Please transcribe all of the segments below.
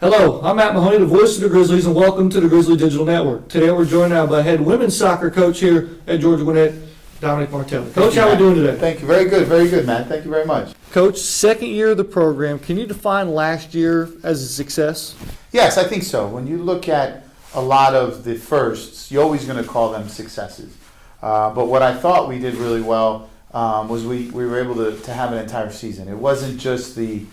Hello, I'm Matt Mahony, the voice of the Grizzlies, and welcome to the Grizzly Digital Network. Today we're joined now by head women's soccer coach here at Georgia-Gwinnett, Domenic Martelli. Coach, how are we doing today? Thank you. Very good, Matt. Thank you very much. Coach, second year of the program. Can you define last year as a success? Yes, I think so. When you look at a lot of the firsts, you're always going to call them successes. But what I thought we did really well was we were able to have an entire season. It wasn't just the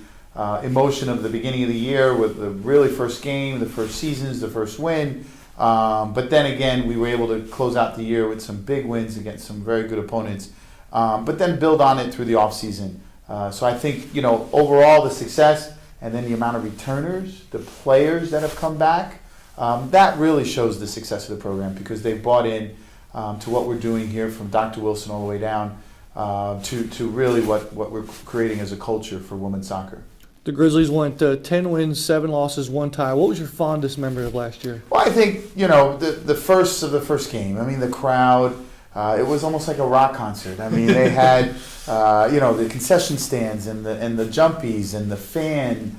emotion of the beginning of the year with the really first game, the first seasons, the first win. But then again, we were able to close out the year with some big wins against some very good opponents. But then build on it through the offseason. So I think, overall the success and then the amount of returners, the players that have come back, that really shows the success of the program because they've bought in to what we're doing here from Dr. Wilson all the way down to really what we're creating as a culture for women's soccer. The Grizzlies went 10 wins, 7 losses, 1 tie. What was your fondest memory of last year? Well, I think, the first of the first game. I mean, the crowd, it was almost like a rock concert. I mean, they had, the concession stands and the jumpies and the fan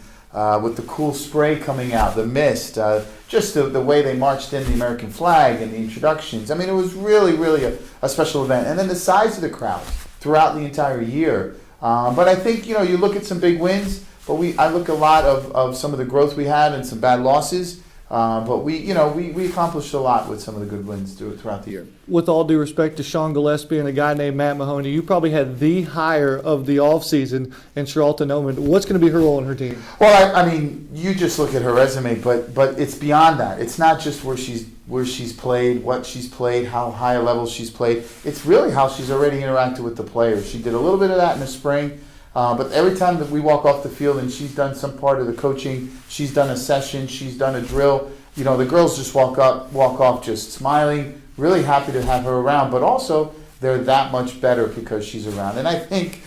with the cool spray coming out, the mist, just the way they marched in the American flag and the introductions. I mean, it was really, really a special event. And then the size of the crowd throughout the entire year. But I think, you look at some big wins. But I look a lot of some of the growth we had and some bad losses. But we accomplished a lot with some of the good wins throughout the year. With all due respect to Shawn Gillespie and a guy named Matt Mahony, you probably had the hire of the offseason in Charlton Oman. What's going to be her role on her team? Well, I mean, you just look at her resume, but it's beyond that. It's not just where she's played, what she's played, how high a level she's played. It's really how she's already interacted with the players. She did a little bit of that in the spring. But every time that we walk off the field and she's done some part of the coaching, she's done a session, she's done a drill, the girls just walk off just smiling, really happy to have her around. But also, they're that much better because she's around. And I think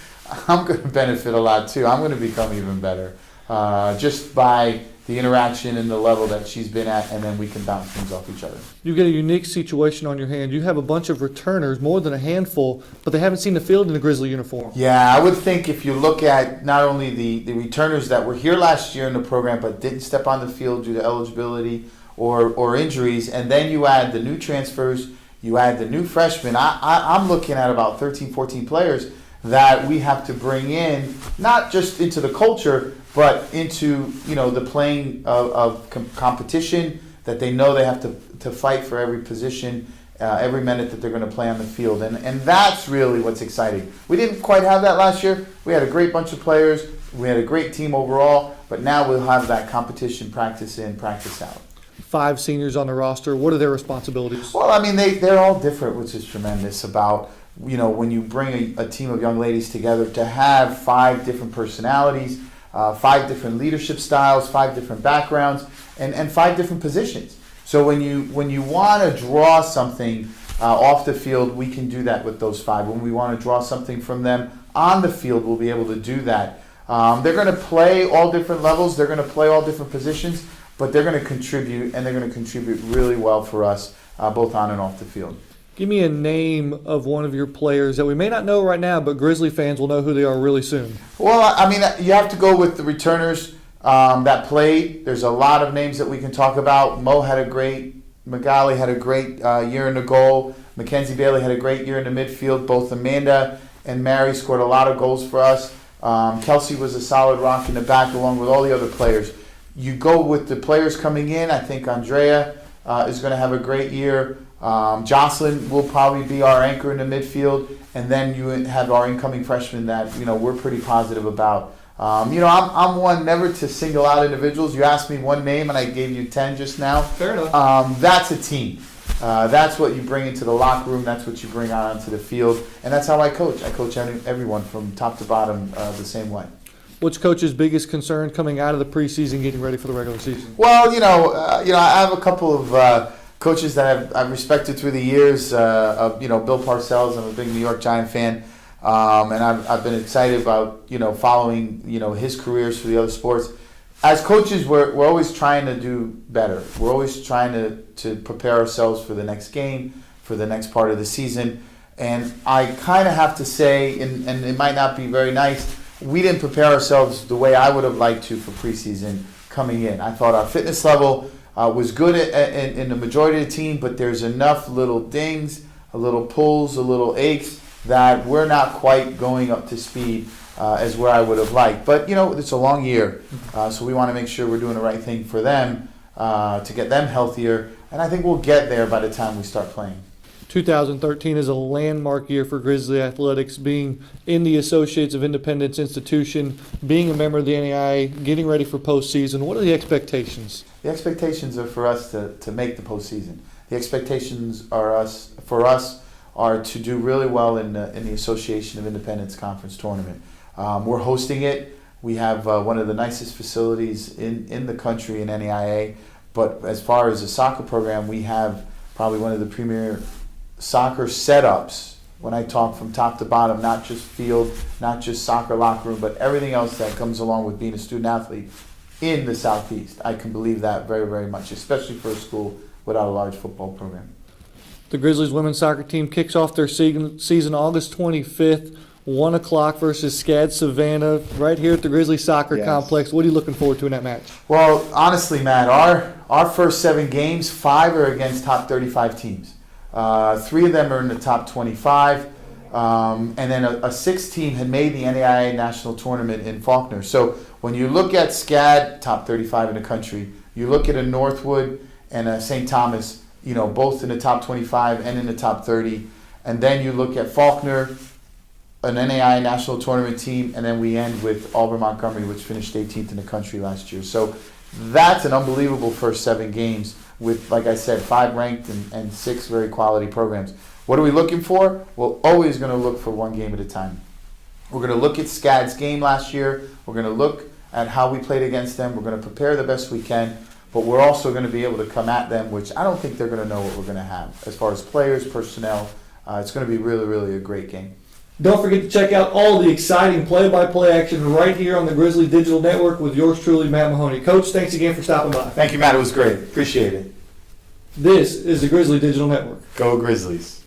I'm going to benefit a lot too. I'm going to become even better just by the interaction and the level that she's been at, and then we can bounce things off each other. You get a unique situation on your hand. You have a bunch of returners, more than a handful, but they haven't seen the field in the Grizzly uniform. Yeah, I would think if you look at not only the returners that were here last year in the program but didn't step on the field due to eligibility or injuries, and then you add the new transfers, you add the new freshmen, I'm looking at about 13, 14 players that we have to bring in, not just into the culture, but into the playing of competition, that they know they have to fight for every position, every minute that they're going to play on the field. And that's really what's exciting. We didn't quite have that last year. We had a great bunch of players. We had a great team overall. But now we'll have that competition, practice in, practice out. 5 seniors on the roster. What are their responsibilities? Well, I mean, they're all different, which is tremendous about, when you bring a team of young ladies together to have 5 different personalities, 5 different leadership styles, 5 different backgrounds, and 5 different positions. So when you want to draw something off the field, we can do that with those 5. When we want to draw something from them on the field, we'll be able to do that. They're going to play all different levels. They're going to play all different positions, but they're going to contribute, and they're going to contribute really well for us, both on and off the field. Give me a name of one of your players that we may not know right now, but Grizzly fans will know who they are really soon. Well, I mean, you have to go with the returners that played. There's a lot of names that we can talk about. Magali had a great year in the goal. Mackenzie Bailey had a great year in the midfield. Both Amanda and Mary scored a lot of goals for us. Kelsey was a solid rock in the back along with all the other players. You go with the players coming in. I think Andrea is going to have a great year. Jocelyn will probably be our anchor in the midfield, and then you have our incoming freshmen that we're pretty positive about. I'm one never to single out individuals. You asked me one name, and I gave you 10 just now. Fair enough. That's a team. That's what you bring into the locker room. That's what you bring out onto the field, and that's how I coach. I coach everyone from top to bottom the same way. What's Coach's biggest concern coming out of the preseason, getting ready for the regular season? Well, I have a couple of coaches that I've respected through the years. Bill Parcells. I'm a big New York Giant fan, and I've been excited about following his careers for the other sports. As coaches, we're always trying to do better. We're always trying to prepare ourselves for the next game, for the next part of the season. And I kind of have to say, and it might not be very nice, we didn't prepare ourselves the way I would have liked to for preseason coming in. I thought our fitness level was good in the majority of the team, but there's enough little dings, a little pulls, a little aches that we're not quite going up to speed as where I would have liked. But, it's a long year, so we want to make sure we're doing the right thing for them to get them healthier, and I think we'll get there by the time we start playing. 2013 is a landmark year for Grizzly athletics, being in the Associates of Independence institution, being a member of the NAIA, getting ready for postseason. What are the expectations? The expectations are for us to make the postseason. The expectations for us are to do really well in the Association of Independence Conference tournament. We're hosting it. We have one of the nicest facilities in the country in NAIA. But as far as the soccer program, we have probably one of the premier soccer setups. When I talk from top to bottom, not just field, not just soccer locker room, but everything else that comes along with being a student athlete in the Southeast. I can believe that very, very much, especially for a school without a large football program. The Grizzlies women's soccer team kicks off their season August 25th, 1 o'clock versus SCAD Savannah, right here at the Grizzly Soccer Complex. What are you looking forward to in that match? Well, honestly, Matt, our first 7 games, 5 are against top 35 teams. 3 of them are in the top 25, and then a 6th team had made the NAIA National Tournament in Faulkner. So when you look at SCAD, top 35 in the country, you look at a Northwood and a St. Thomas, both in the top 25 and in the top 30, and then you look at Faulkner, an NAIA National Tournament team, and then we end with Auburn Montgomery, which finished 18th in the country last year. So that's an unbelievable first 7 games with, like I said, 5 ranked and 6 very quality programs. What are we looking for? We're always going to look for one game at a time. We're going to look at SCAD's game last year. We're going to look at how we played against them. We're going to prepare the best we can, but we're also going to be able to come at them, which I don't think they're going to know what we're going to have. As far as players, personnel, it's going to be really, really a great game. Don't forget to check out all the exciting play-by-play action right here on the Grizzly Digital Network with yours truly, Matt Mahony. Coach, thanks again for stopping by. Thank you, Matt. It was great. Appreciate it. This is the Grizzly Digital Network. Go Grizzlies.